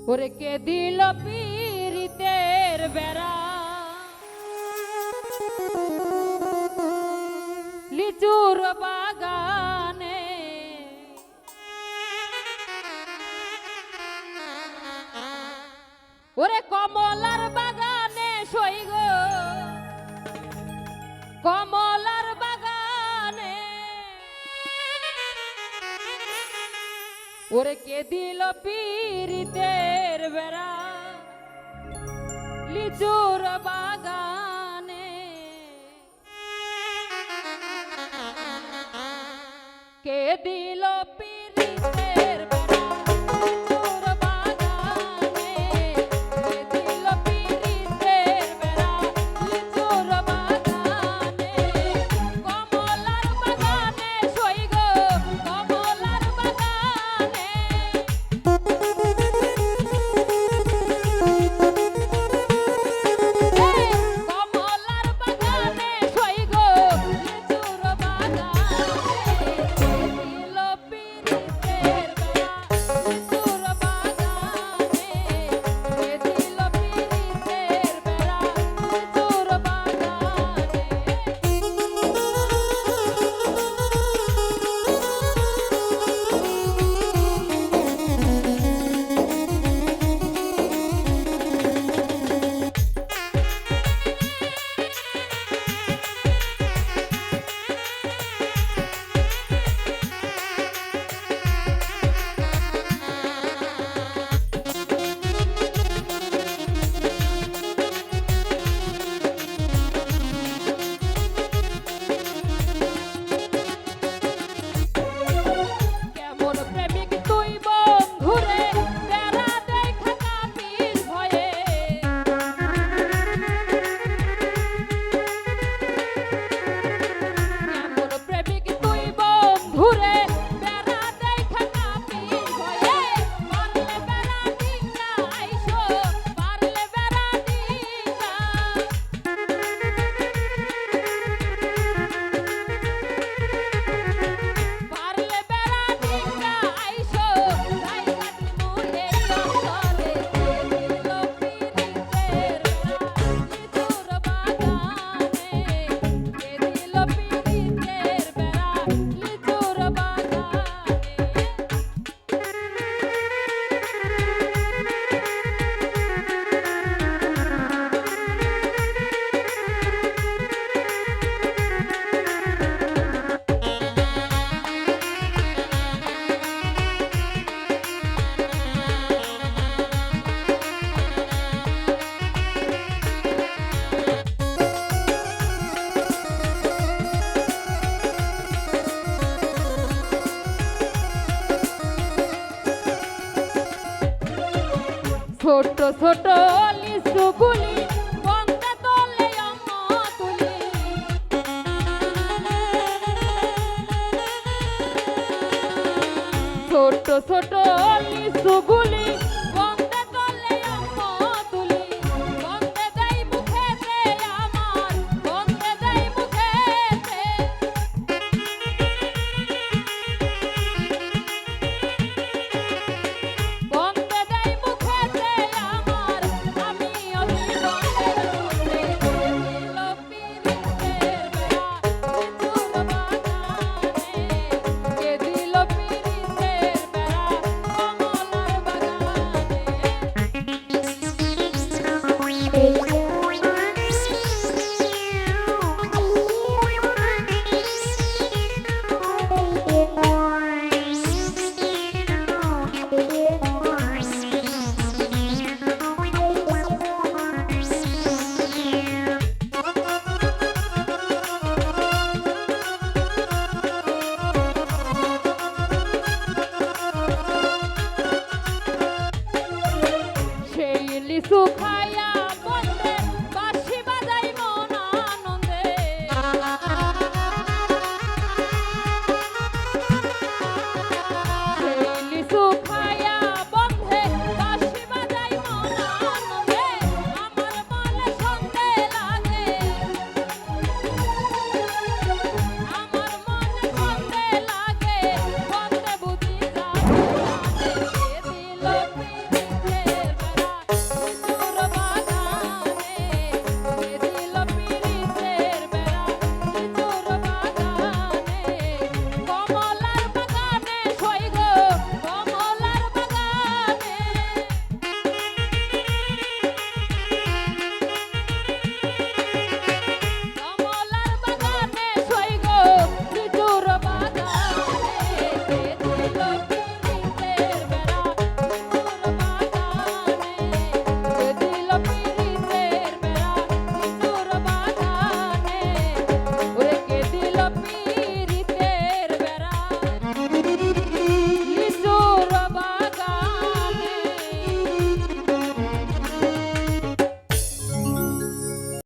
ওরে কে দিল পীরিতের বেড়া লিচুর বাগানে ওরে কমলার বাগানে সই গো কমলার বাগানে ওরে কে দিল পীরিতের বেড়া লিচুর বাগানে কে দিল পীরিতের বেড়া লিচুর বাগানে কে দিল পীরিতের বেড়া লিচুর বাগানে কমলার বাগানে সই গো কমলার বাগানে কমলার বাগানে সই গো লিচুর বাগানে দিল পীরিতের বেড়া লিচুর বাগানে দিল পীরিতের বেড়া লিচুর বাগানে কেমন প্রেমিক তুই বন্ধুরে বেড়া দেখা কাপির ভয়ে কেমন প্রেমিক তুই বন্ধুরে বেড়া দেখা কাপির ভয়ে পারলে বেড়া ডিঙ্গা আইসো পারলে বেড়া ডিঙ্গা পারলে বেড়া ডিঙ্গা আইসো রাইগা দিমুরে চলে দিল পীরিতের বেড়া লিচুর বাগানে কে দিল পীরিতের বেড়া লিচুর বাগানে ছোট ছোট লিচুগুলি বন্ধে তলে তুলি ছোট ছোট লিচুগুলি বন্ধে তলে তুলি বন্ধে দেই মুখেতে আমার বন্ধে দেই মুখেতে বন্ধে দেই মুখেতে আমার আমি অভিনয়ের মধ্যে দিল পীরিতের বেড়া লিচুর বাগানে কে দিল পীরিতের বেড়া কমলার বাগানে সেই লিচু